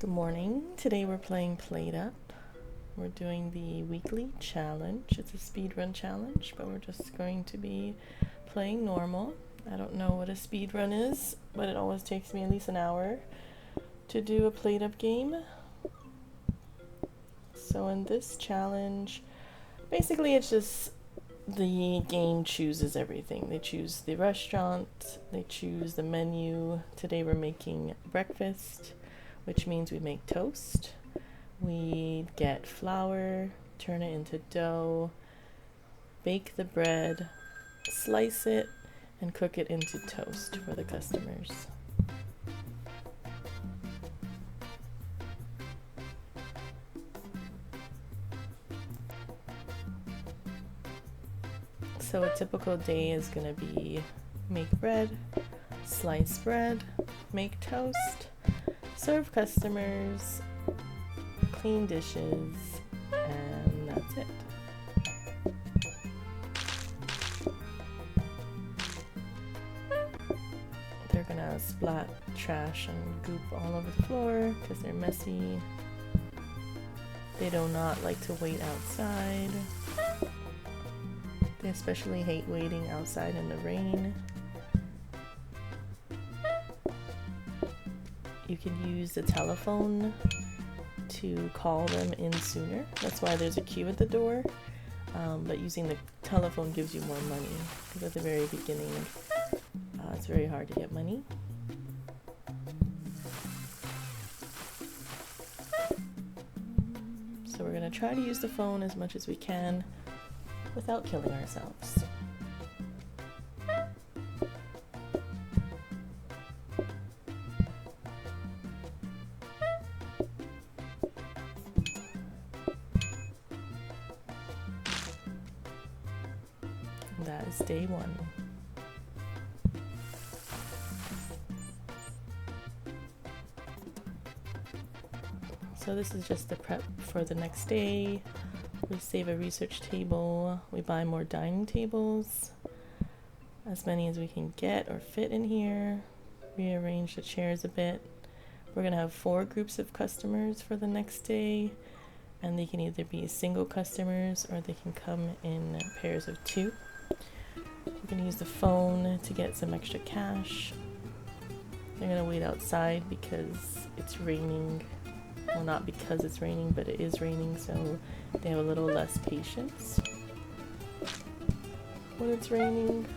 Good morning. Today we're playing Played Up. We're doing the weekly challenge. It's a speedrun challenge, but we're just going to be playing normal. I don't know what a speedrun is, but it always takes me at least an hour to do a Played Up game. So in this challenge, basically it's just the game chooses everything. They choose the restaurant, they choose the menu. Today we're making breakfast, which means we make toast. We get flour, turn it into dough, bake the bread, slice it, and cook it into toast for the customers. So a typical day is going to be make bread, slice bread, make toast, serve customers, clean dishes, and that's it. They're gonna splat trash and goop all over the floor because they're messy. They do not like to wait outside. They especially hate waiting outside in the rain. You can use the telephone to call them in sooner. That's why there's a queue at the door. But using the telephone gives you more money, because at the very beginning it's very hard to get money. So we're going to try to use the phone as much as we can without killing ourselves. That is day one. So this is just the prep for the next day. We save a research table. We buy more dining tables, as many as we can get or fit in here. Rearrange the chairs a bit. We're gonna have 4 groups of customers for the next day, and they can either be single customers or they can come in pairs of 2. We're gonna use the phone to get some extra cash. They're gonna wait outside because it's raining. Well, not because it's raining, but it is raining, so they have a little less patience when it's raining.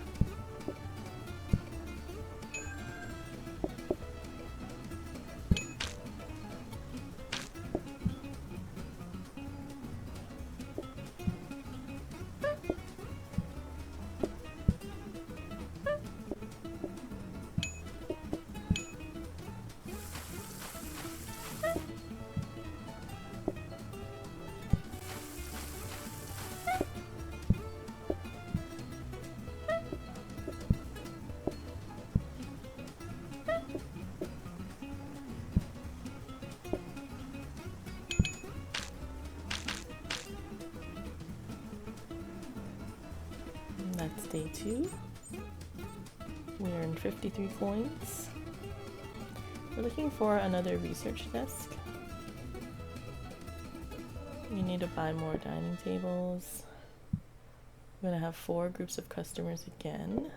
That's day 2. We earned 53 coins. We're looking for another research desk. We need to buy more dining tables. We're gonna have 4 groups of customers again.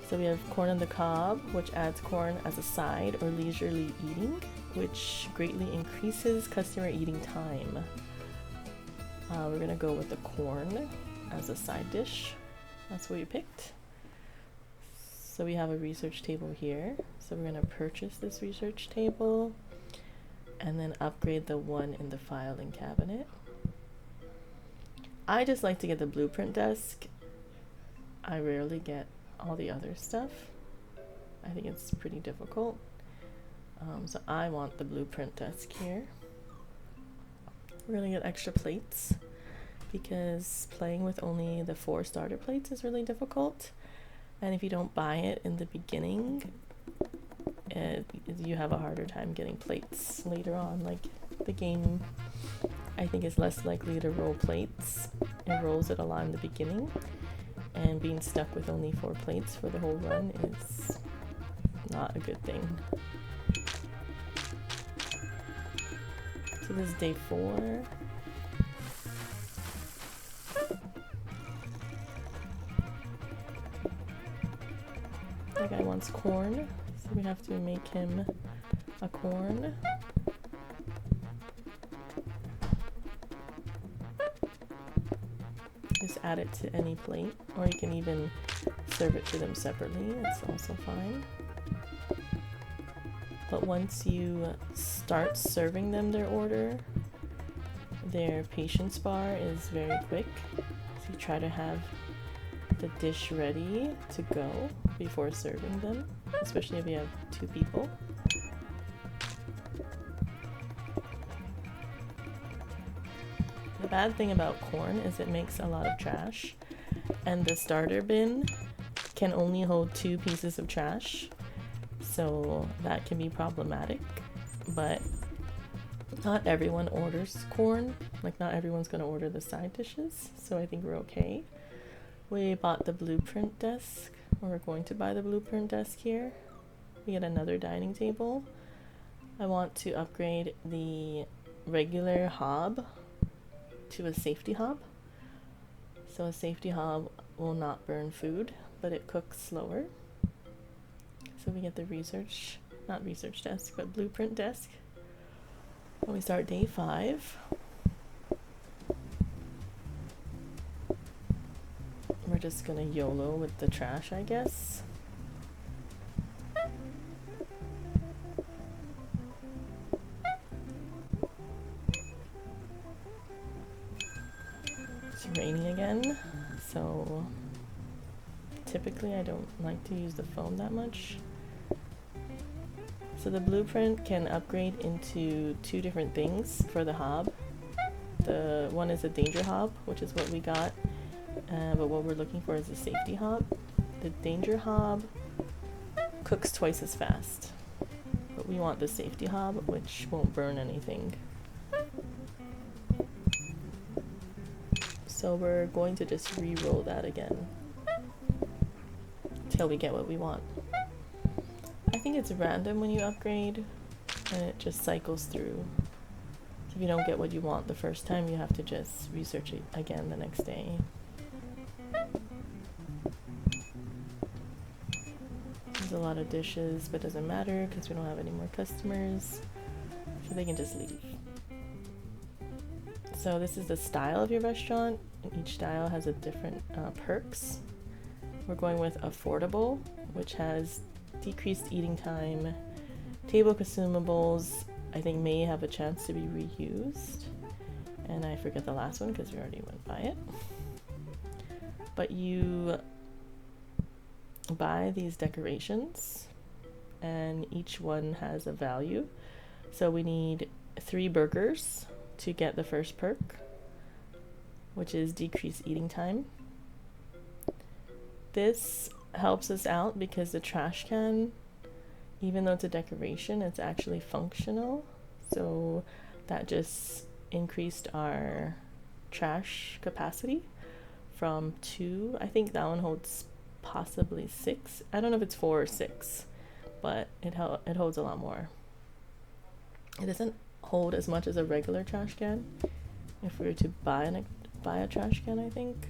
So we have corn on the cob, which adds corn as a side or leisurely eating, which greatly increases customer eating time. We're gonna go with the corn as a side dish. That's what we picked. So we have a research table here. So we're going to purchase this research table and then upgrade the one in the filing cabinet. I just like to get the blueprint desk. I rarely get all the other stuff. I think it's pretty difficult. So I want the blueprint desk here. We're gonna get extra plates because playing with only the 4 starter plates is really difficult. And if you don't buy it in the beginning, you have a harder time getting plates later on. Like the game, I think, is less likely to roll plates. It rolls it a lot in the beginning, and being stuck with only 4 plates for the whole run is not a good thing. So this is day 4. That guy wants corn, so we have to make him a corn. Just add it to any plate, or you can even serve it to them separately. It's also fine. But once you start serving them their order, their patience bar is very quick. So you try to have the dish ready to go before serving them, especially if you have 2 people. The bad thing about corn is it makes a lot of trash, and the starter bin can only hold 2 pieces of trash, so that can be problematic. But not everyone orders corn, like not everyone's going to order the side dishes, so I think we're okay. We bought the blueprint desk, or we're going to buy the blueprint desk here. We get another dining table. I want to upgrade the regular hob to a safety hob. So a safety hob will not burn food, but it cooks slower. So we get the not research desk, but blueprint desk. When we start day 5. We're just gonna YOLO with the trash, I guess. It's raining again, so typically I don't like to use the phone that much. So the blueprint can upgrade into 2 different things for the hob. The one is a danger hob, which is what we got. But what we're looking for is a safety hob. The danger hob cooks twice as fast, but we want the safety hob, which won't burn anything. So we're going to just re-roll that again till we get what we want. I think it's random when you upgrade, and it just cycles through. If you don't get what you want the first time, you have to just research it again the next day. There's a lot of dishes, but it doesn't matter because we don't have any more customers, so they can just leave. So this is the style of your restaurant, and each style has a different perks. We're going with affordable, which has decreased eating time, table consumables, I think may have a chance to be reused, and I forget the last one because we already went by it. But you buy these decorations, and each one has a value. So we need 3 burgers to get the first perk, which is decreased eating time. This helps us out because the trash can, even though it's a decoration, it's actually functional. So that just increased our trash capacity from 2. I think that one holds possibly 6. I don't know if it's 4 or 6, but it holds a lot more. It doesn't hold as much as a regular trash can if we were to buy a trash can, I think,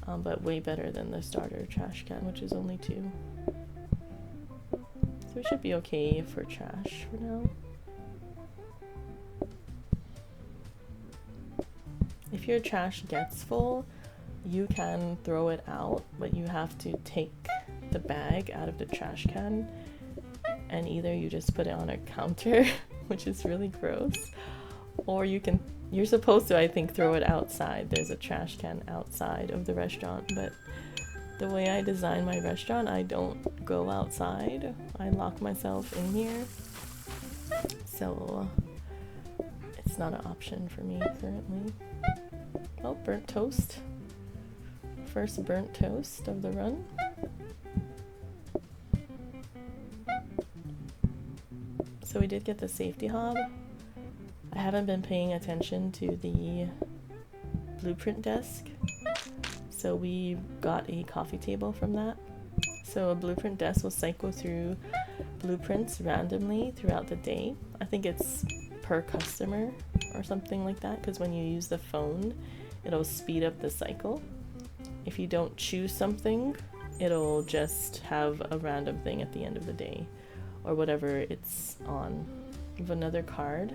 but way better than the starter trash can, which is only 2. So we should be okay for trash for now. If your trash gets full, you can throw it out, but you have to take the bag out of the trash can, and either you just put it on a counter, which is really gross, or you're supposed to, I think, throw it outside. There's a trash can outside of the restaurant, but the way I design my restaurant, I don't go outside. I lock myself in here, so it's not an option for me currently. Oh, burnt toast. First burnt toast of the run. So we did get the safety hob. I haven't been paying attention to the blueprint desk, so we got a coffee table from that. So a blueprint desk will cycle through blueprints randomly throughout the day. I think it's per customer or something like that, because when you use the phone, it'll speed up the cycle. If you don't choose something, it'll just have a random thing at the end of the day, or whatever it's on. We have another card,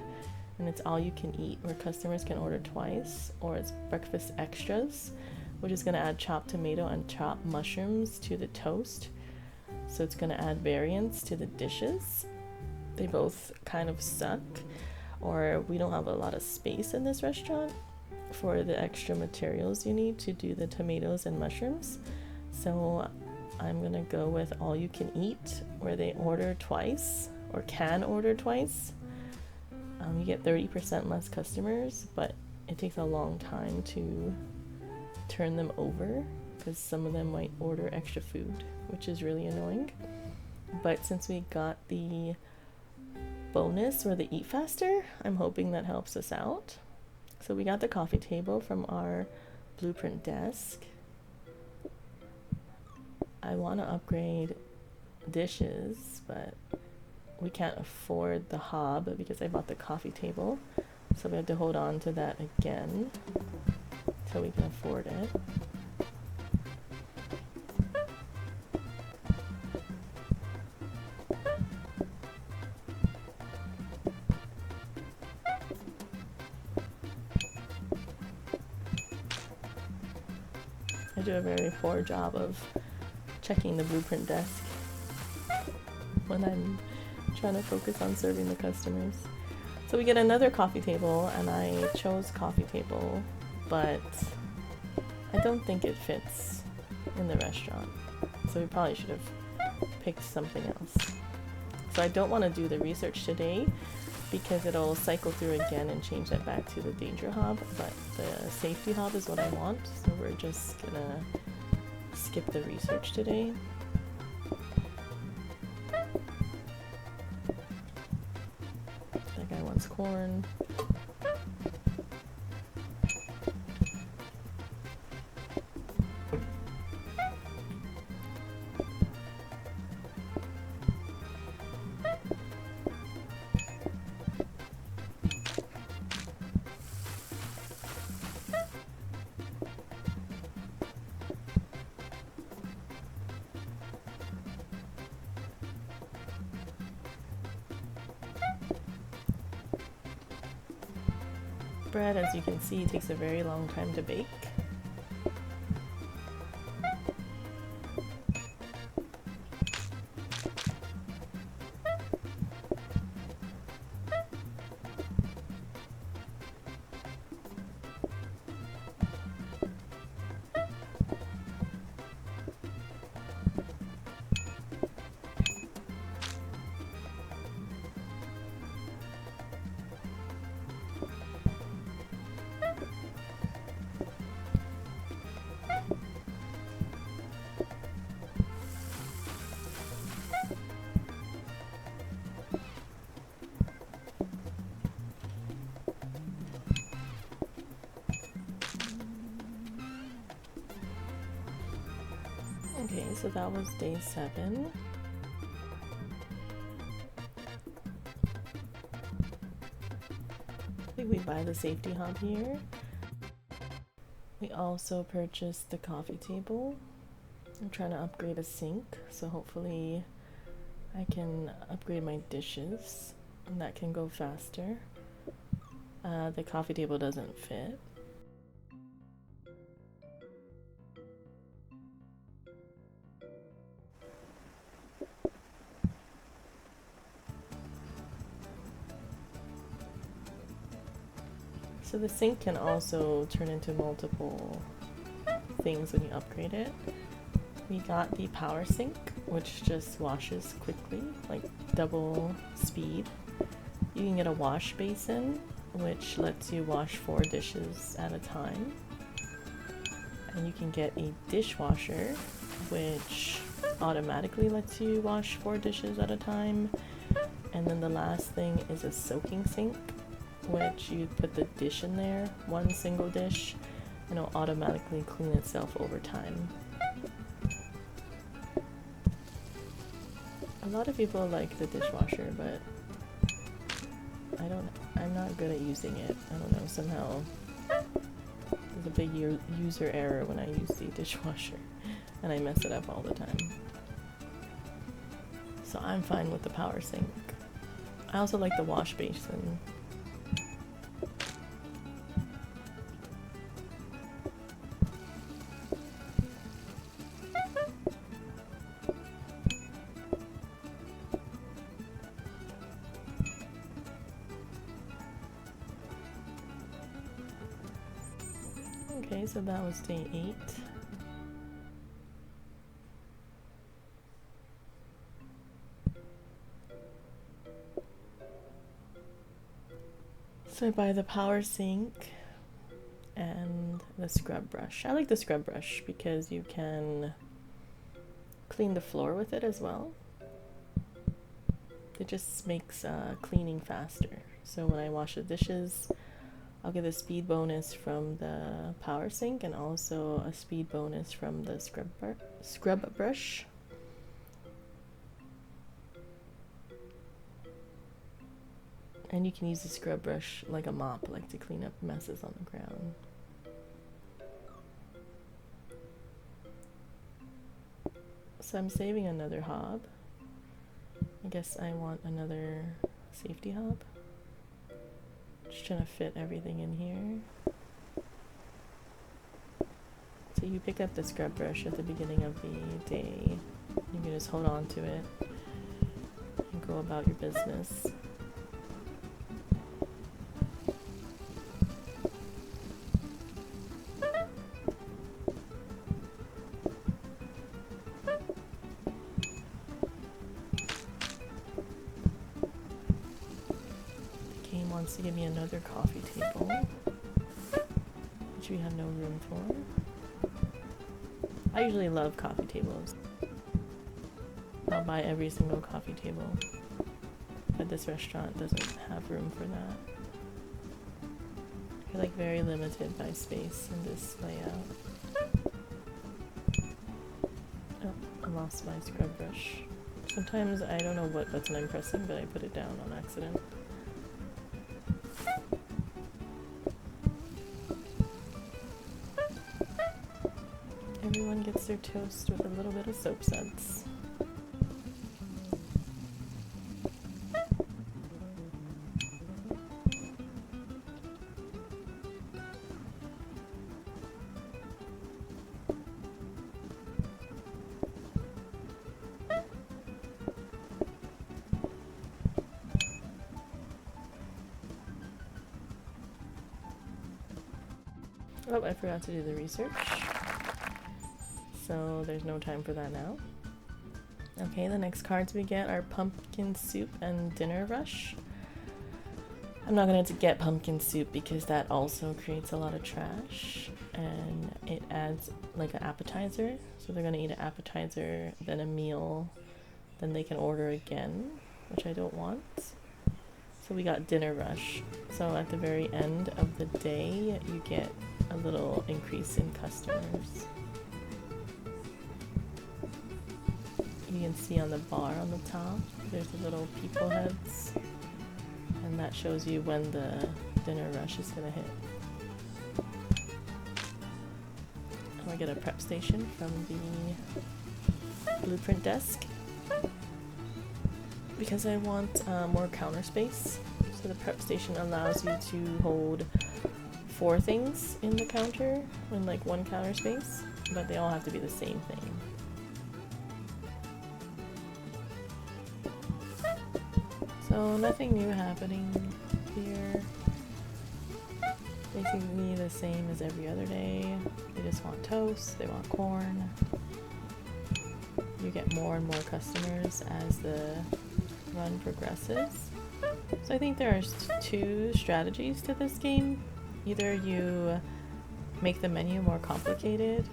and it's all you can eat, where customers can order twice, or it's breakfast extras, which is going to add chopped tomato and chopped mushrooms to the toast. So it's going to add variance to the dishes. They both kind of suck, or we don't have a lot of space in this restaurant for the extra materials you need to do the tomatoes and mushrooms. So I'm gonna go with all you can eat, where they order twice, or can order twice. You get 30% less customers, but it takes a long time to turn them over, because some of them might order extra food, which is really annoying. But since we got the bonus or the eat faster, I'm hoping that helps us out. So we got the coffee table from our blueprint desk. I want to upgrade dishes, but we can't afford the hob because I bought the coffee table. So we have to hold on to that again till we can afford it. I do a very poor job of checking the blueprint desk when I'm trying to focus on serving the customers. So we get another coffee table, and I chose coffee table, but I don't think it fits in the restaurant. So we probably should have picked something else. So I don't want to do the research today because it'll cycle through again and change that back to the danger hob, but the safety hob is what I want, so we're just gonna skip the research today. That guy wants corn. Bread, as you can see, takes a very long time to bake. Okay, so that was day 7. I think we buy the safety hob here. We also purchased the coffee table. I'm trying to upgrade a sink, so hopefully I can upgrade my dishes and that can go faster. The coffee table doesn't fit. So the sink can also turn into multiple things when you upgrade it. We got the power sink, which just washes quickly, like double speed. You can get a wash basin, which lets you wash 4 dishes at a time. And you can get a dishwasher, which automatically lets you wash 4 dishes at a time. And then the last thing is a soaking sink, which you put the dish in there, one single dish, and it'll automatically clean itself over time. A lot of people like the dishwasher, but I'm not good at using it. I don't know, somehow there's a big user error when I use the dishwasher and I mess it up all the time. So I'm fine with the power sink. I also like the wash basin. Okay, so that was day 8. So I buy the power sink and the scrub brush. I like the scrub brush because you can clean the floor with it as well. It just makes cleaning faster. So when I wash the dishes, I'll get a speed bonus from the power sink and also a speed bonus from the scrub brush. And you can use the scrub brush like a mop, like to clean up messes on the ground. So I'm saving another hob. I guess I want another safety hob. Just trying to fit everything in here. So you pick up the scrub brush at the beginning of the day. You can just hold on to it and go about your business. To give me another coffee table, which we have no room for. I usually love coffee tables. I'll buy every single coffee table, but this restaurant doesn't have room for that. You're like very limited by space in this layout. Oh, I lost my scrub brush. Sometimes I don't know what button I'm pressing, but I put it down on accident. Everyone gets their toast with a little bit of soap suds. Oh, I forgot to do the research. So there's no time for that now. Okay, the next cards we get are Pumpkin Soup and Dinner Rush. I'm not going to get Pumpkin Soup because that also creates a lot of trash and it adds like an appetizer. So they're going to eat an appetizer, then a meal, then they can order again, which I don't want. So we got Dinner Rush. So at the very end of the day, you get a little increase in customers. You can see on the bar on the top, there's the little people heads, and that shows you when the dinner rush is gonna hit. I'm gonna get a prep station from the blueprint desk because I want more counter space. So the prep station allows you to hold 4 things in the counter in like one counter space, but they all have to be the same thing. So nothing new happening here. Basically the same as every other day. They just want toast, they want corn. You get more and more customers as the run progresses. So I think there are two strategies to this game. Either you make the menu more complicated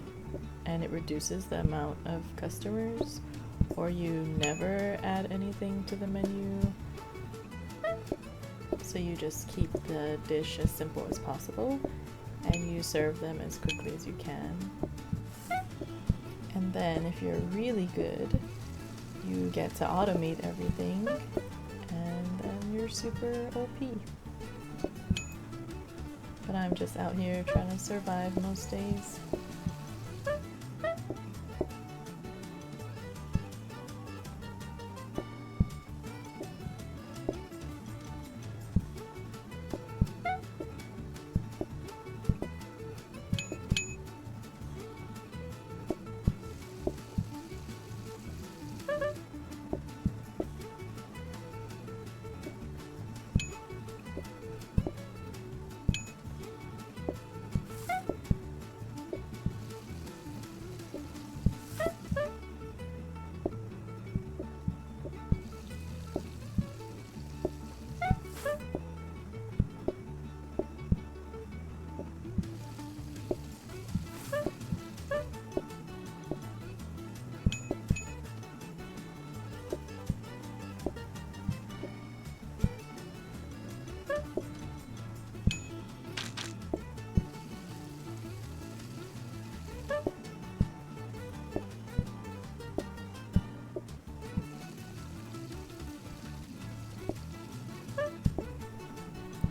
and it reduces the amount of customers, or you never add anything to the menu. So you just keep the dish as simple as possible and you serve them as quickly as you can. And then if you're really good, you get to automate everything and then you're super OP. But I'm just out here trying to survive most days.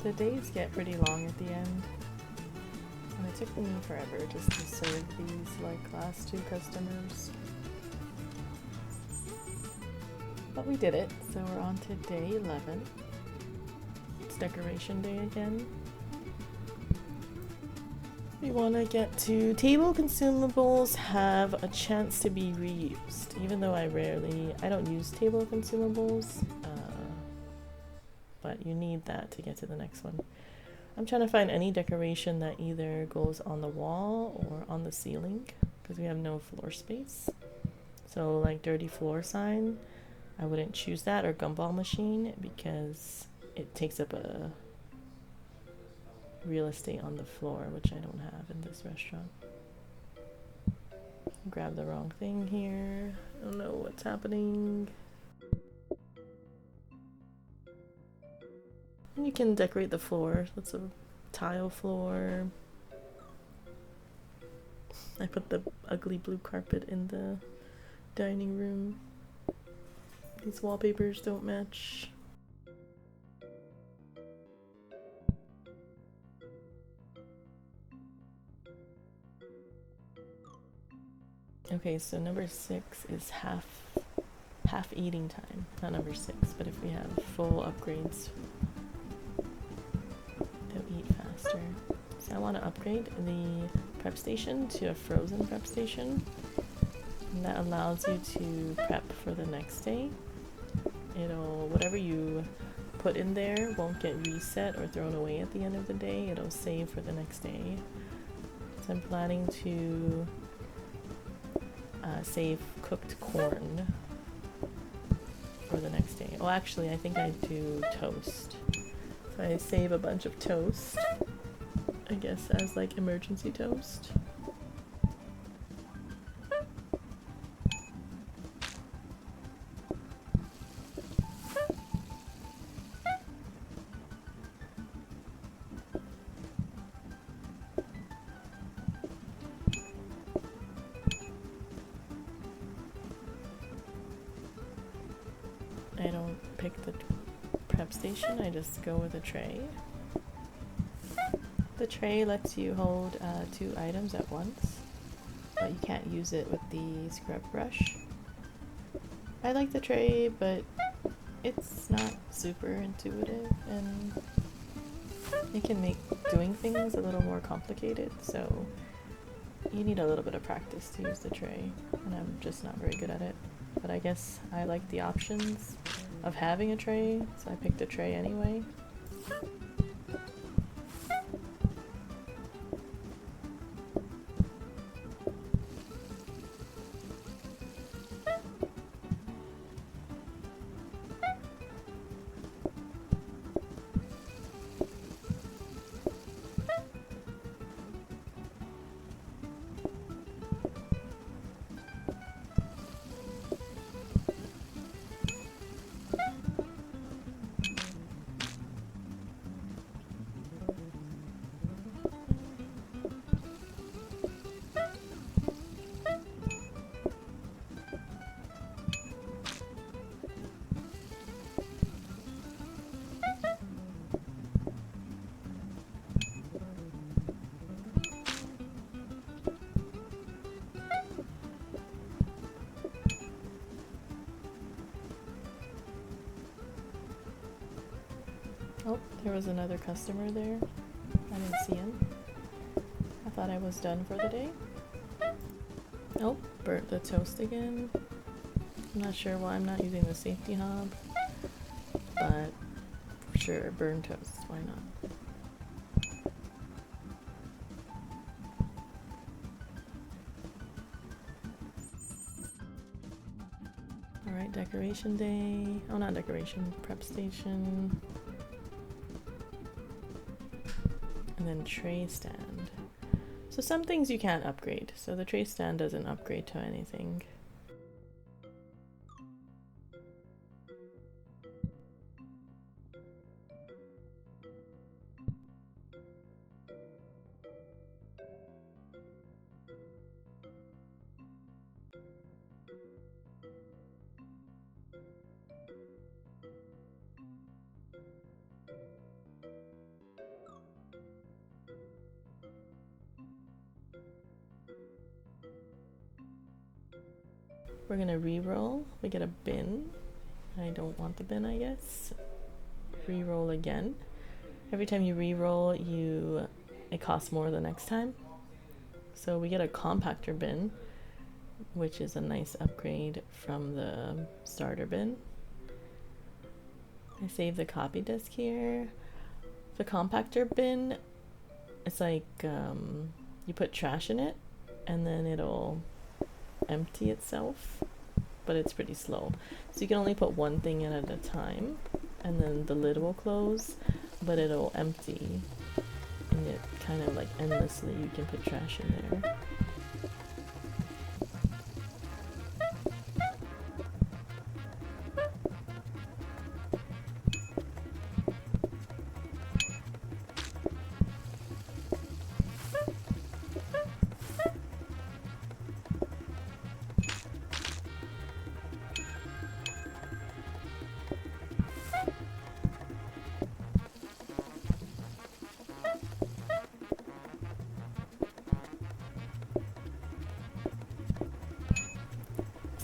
The days get pretty long at the end, and it took me forever just to serve these last two customers. But we did it, so we're on to day 11. It's decoration day again. We want to get to table consumables have a chance to be reused, even though I don't use table consumables. But you need that to get to the next one. I'm trying to find any decoration that either goes on the wall or on the ceiling, because we have no floor space. So like dirty floor sign, I wouldn't choose that, or gumball machine, because it takes up a real estate on the floor, which I don't have in this restaurant. Grab the wrong thing here. I don't know what's happening. And you can decorate the floor. That's a tile floor. I put the ugly blue carpet in the dining room. These wallpapers don't match. Okay, so number 6 is half eating time. Not number 6, but if we have full upgrades, they'll eat faster. So I want to upgrade the prep station to a frozen prep station. And that allows you to prep for the next day. Whatever you put in there won't get reset or thrown away at the end of the day. It'll save for the next day. So I'm planning to save cooked corn for the next day. Oh, actually, I think I do toast. So I save a bunch of toast, I guess, as like emergency toast. I don't pick the prep station, I just go with a tray. The tray lets you hold 2 items at once, but you can't use it with the scrub brush. I like the tray, but it's not super intuitive, and it can make doing things a little more complicated, so you need a little bit of practice to use the tray, and I'm just not very good at it. But I guess I like the options of having a tray, so I picked a tray anyway. There was another customer there. I didn't see him. I thought I was done for the day. Oh, burnt the toast again. I'm not sure why I'm not using the safety hob, but sure, burn toast, why not? Alright, decoration day. Oh, not decoration, prep station. And then tray stand. So some things you can't upgrade. So the tray stand doesn't upgrade to anything. We're gonna re-roll. We get a bin. I don't want the bin, I guess. Re-roll again. Every time you re-roll, it costs more the next time. So we get a compactor bin, which is a nice upgrade from the starter bin. I save the copy disk here. The compactor bin, it's like you put trash in it and then it'll empty itself, but it's pretty slow. So you can only put one thing in at a time, and then the lid will close, but it'll empty, and it kind of like endlessly you can put trash in there.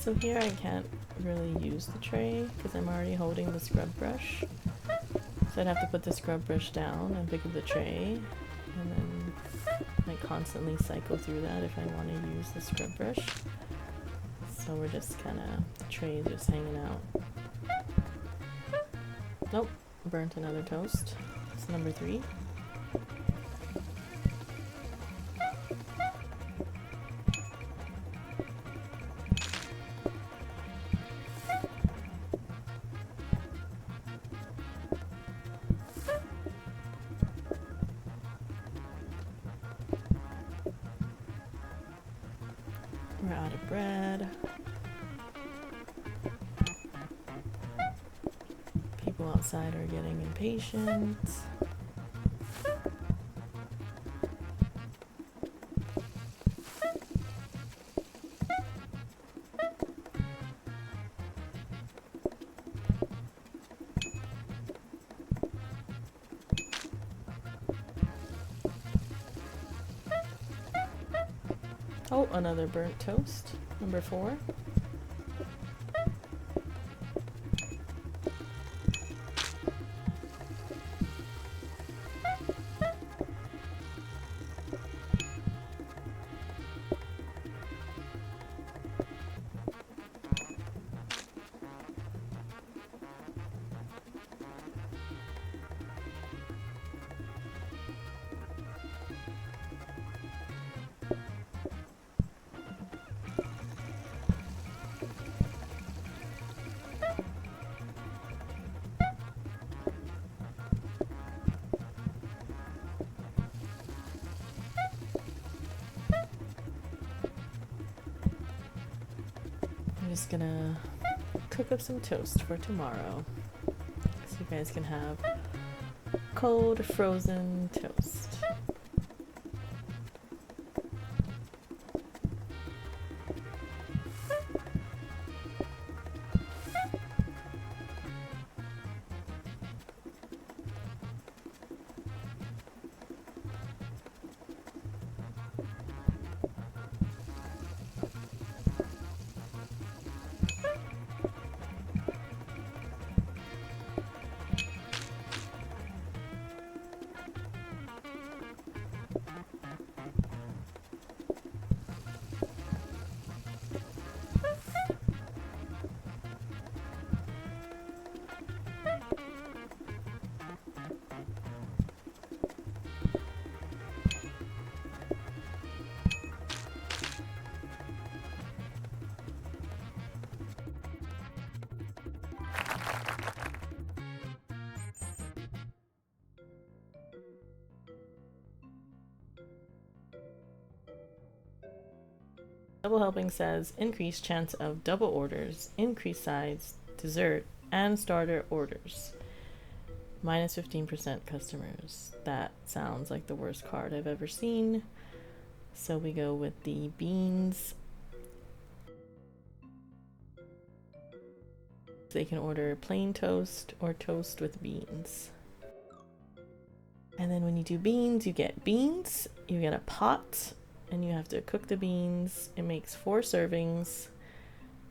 So here I can't really use the tray because I'm already holding the scrub brush. So I'd have to put the scrub brush down and pick up the tray, and then like constantly cycle through that if I want to use the scrub brush. So we're just kind of, the tray is just hanging out. Nope, burnt another toast. It's number 3. We're out of bread. People outside are getting impatient. Oh, another burnt toast, number 4. I'm just gonna cook up some toast for tomorrow so you guys can have cold frozen toast. Double helping says increased chance of double orders, increased sides, dessert, and starter orders. Minus 15% customers. That sounds like the worst card I've ever seen. So we go with the beans. They can order plain toast or toast with beans. And then when you do beans, you get a pot, and you have to cook the beans. It makes 4 servings,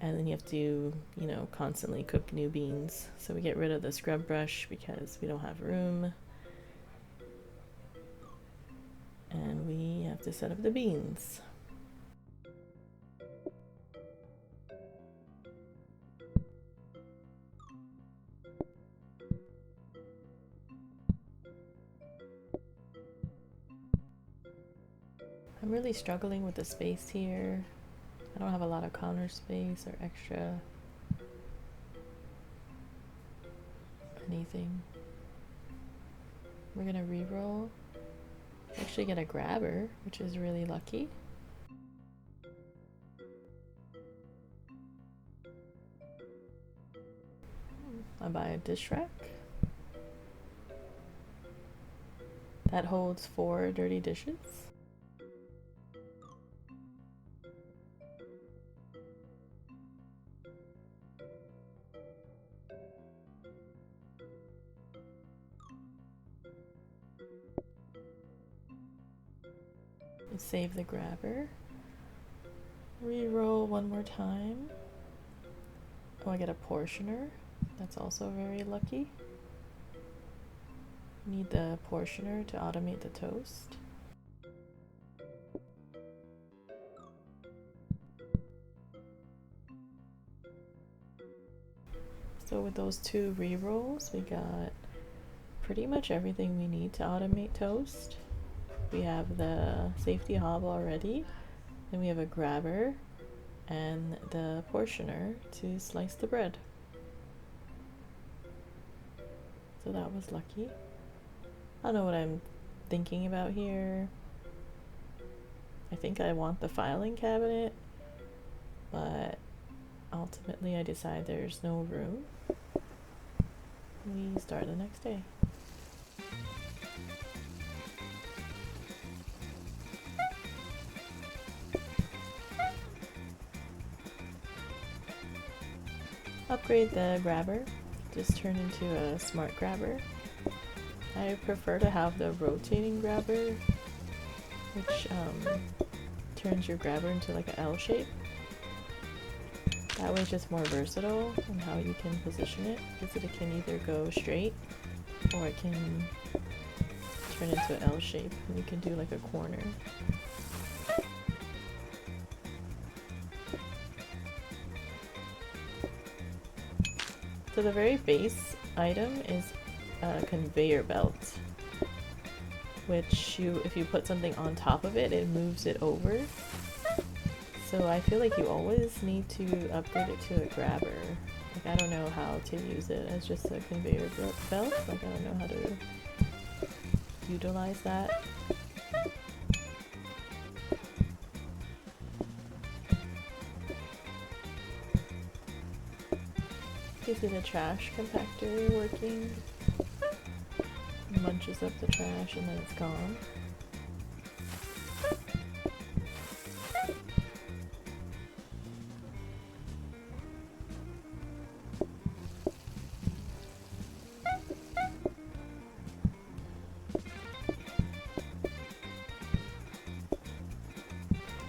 and then you have to, you know, constantly cook new beans. So we get rid of the scrub brush because we don't have room. And we have to set up the beans. I'm really struggling with the space here. I don't have a lot of counter space or extra anything. We're gonna reroll. Actually get a grabber, which is really lucky. I buy a dish rack. That holds 4 dirty dishes. Save the grabber. Reroll one more time. Oh, I get a portioner. That's also very lucky. Need the portioner to automate the toast. So with those 2 rerolls, we got pretty much everything we need to automate toast. We have the safety hob already, then we have a grabber and the portioner to slice the bread. So that was lucky. I don't know what I'm thinking about here. I think I want the filing cabinet, but ultimately I decide there's no room. We start the next day. Upgrade the grabber, just turn into a smart grabber. I prefer to have the rotating grabber, which turns your grabber into like an L shape. That way it's just more versatile in how you can position it, because it can either go straight or it can turn into an L shape and you can do like a corner. So the very base item is a conveyor belt, which if you put something on top of it, it moves it over. So I feel like you always need to upgrade it to a grabber. Like, I don't know how to use it as just a conveyor belt. Like, I don't know how to utilize that. You see the trash compactor working. Munches up the trash and then it's gone.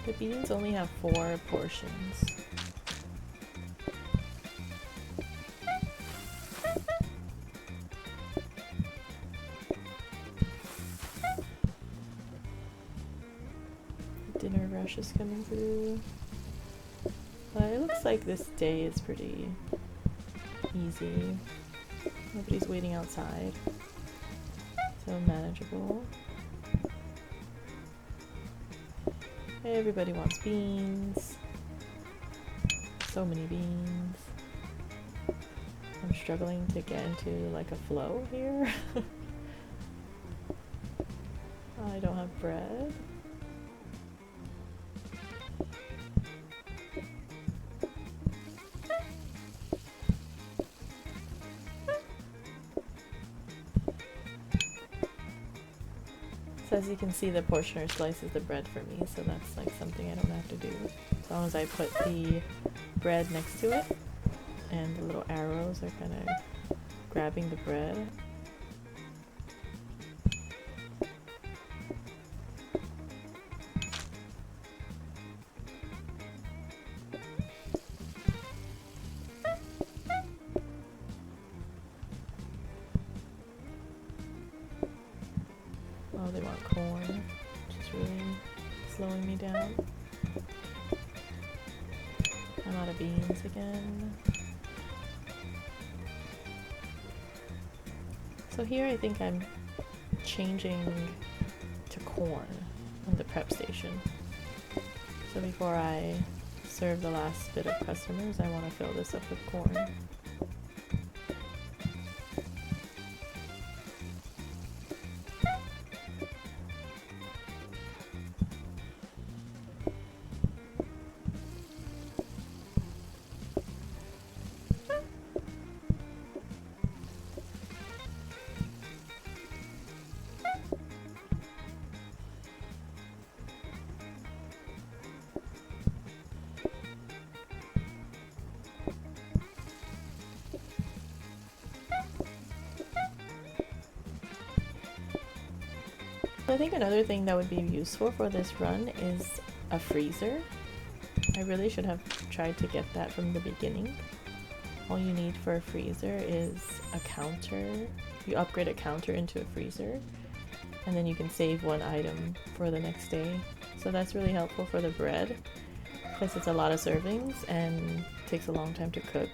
The beans only have 4 portions. Dinner rush is coming through. But it looks like this day is pretty easy. Nobody's waiting outside. So manageable. Everybody wants beans. So many beans. I'm struggling to get into like a flow here. I don't have bread. as you can see, the portioner slices the bread for me, so that's like something I don't have to do. As long as I put the bread next to it, and the little arrows are kind of grabbing the bread. Oh, they want corn, which is really slowing me down. I'm out of beans again. So here I think I'm changing to corn in the prep station. So before I serve the last bit of customers, I want to fill this up with corn. I think another thing that would be useful for this run is a freezer. I really should have tried to get that from the beginning. All you need for a freezer is a counter. You upgrade a counter into a freezer, and then you can save one item for the next day. So that's really helpful for the bread, because it's a lot of servings and takes a long time to cook.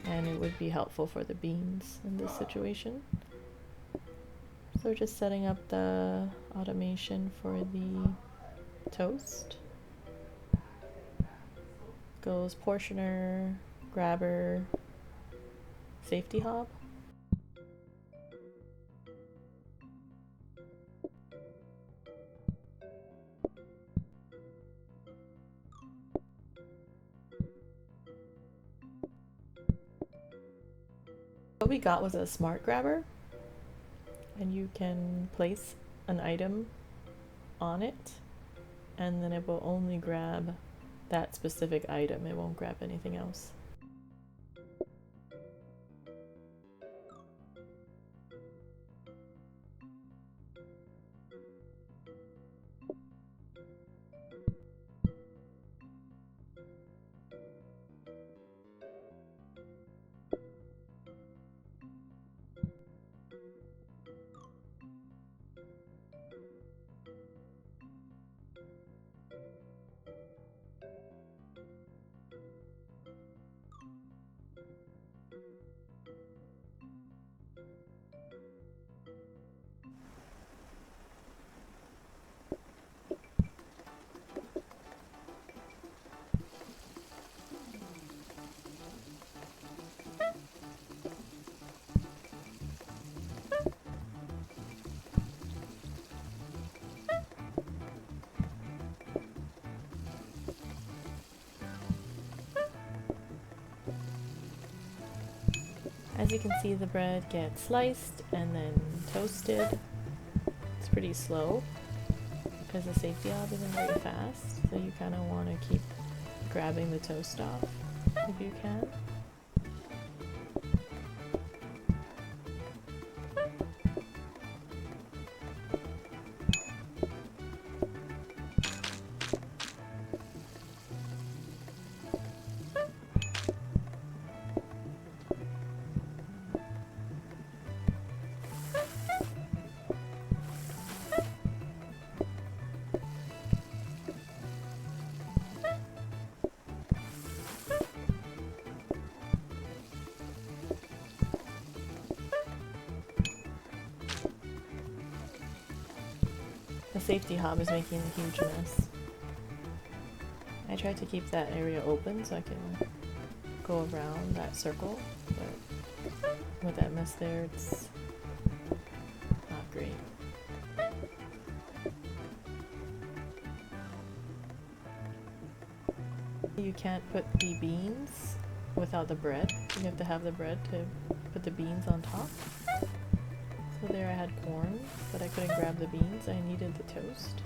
And it would be helpful for the beans in this situation. So just setting up the automation for the toast. Goes portioner, grabber, safety hob. What we got was a smart grabber, and you can place an item on it, and then it will only grab that specific item. It won't grab anything else. As you can see, the bread gets sliced and then toasted. It's pretty slow because the safety hob isn't very fast, so you kind of want to keep grabbing the toast off if you can. The safety hob is making a huge mess. I tried to keep that area open so I can go around that circle, but with that mess there, it's not great. You can't put the beans without the bread. You have to have the bread to put the beans on top. So there I had corn, but I couldn't grab the beans. I needed the toast.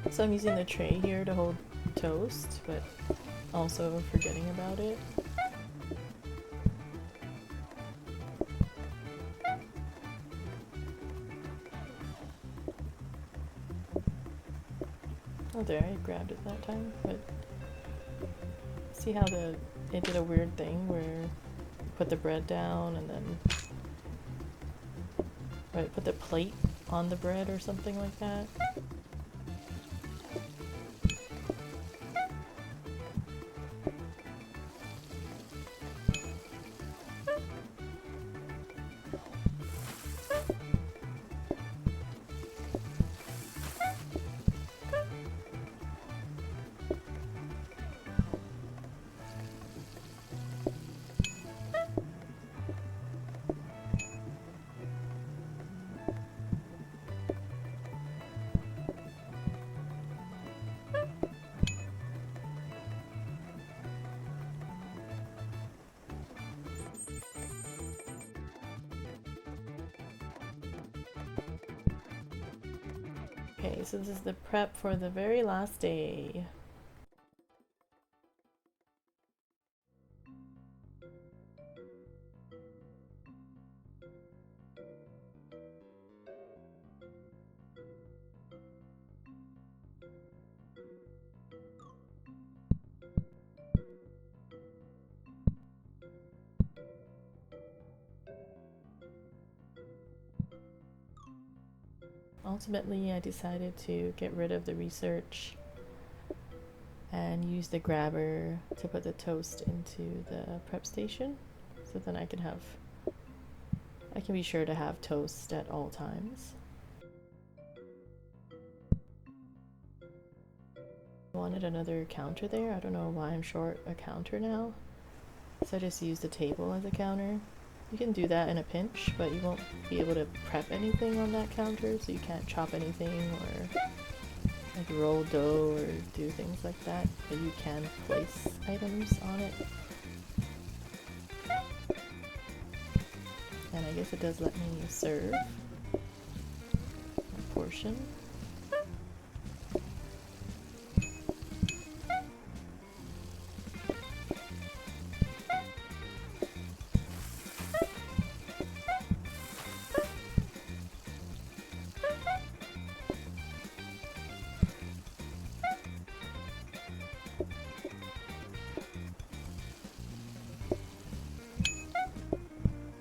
So I'm using the tray here to hold toast, but also forgetting about it. Oh, there, I grabbed it that time, but see how it did a weird thing where you put the bread down and then put the plate on the bread or something like that. Okay, so this is the prep for the very last day. Ultimately, I decided to get rid of the research and use the grabber to put the toast into the prep station, so then I can be sure to have toast at all times. I wanted another counter there. I don't know why I'm short a counter now, so I just used the table as a counter. You can do that in a pinch, but you won't be able to prep anything on that counter, so you can't chop anything or like roll dough or do things like that, but you can place items on it. And I guess it does let me serve a portion.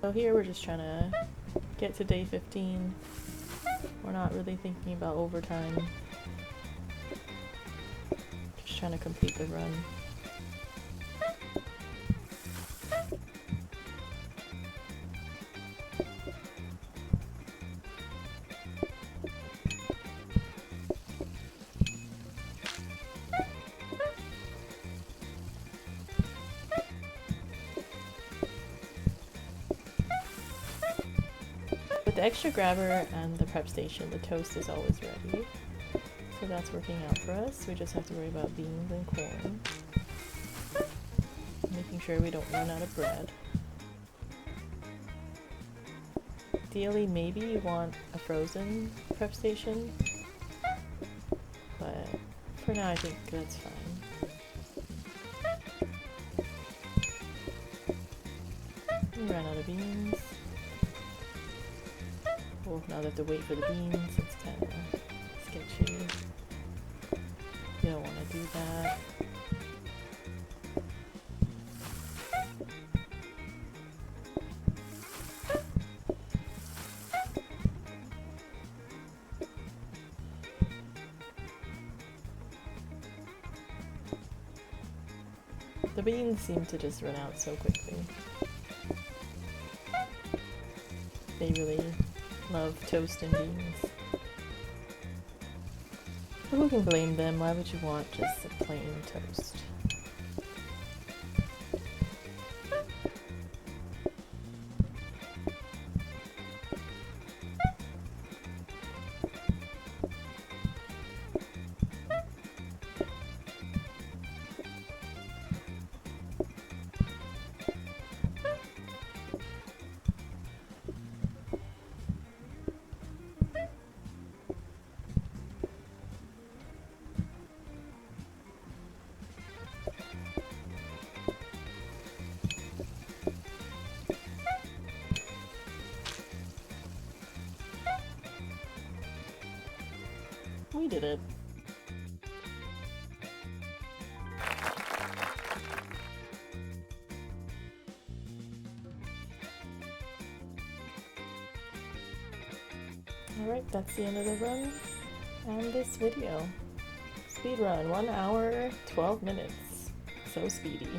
So here we're just trying to get to day 15. We're not really thinking about overtime. Just trying to complete the run. With the extra grabber and the prep station, the toast is always ready. So that's working out for us. We just have to worry about beans and corn. Making sure we don't run out of bread. Ideally, maybe you want a frozen prep station, but for now I think that's fine. We ran out of beans. Well, now they have to wait for the beans. It's kind of sketchy. You don't want to do that. The beans seem to just run out so quickly. They really love toast and beans. Who can blame them? Why would you want just a plain toast? We did it. Alright, that's the end of the run and this video. Speed run, 1 hour, 12 minutes. So speedy.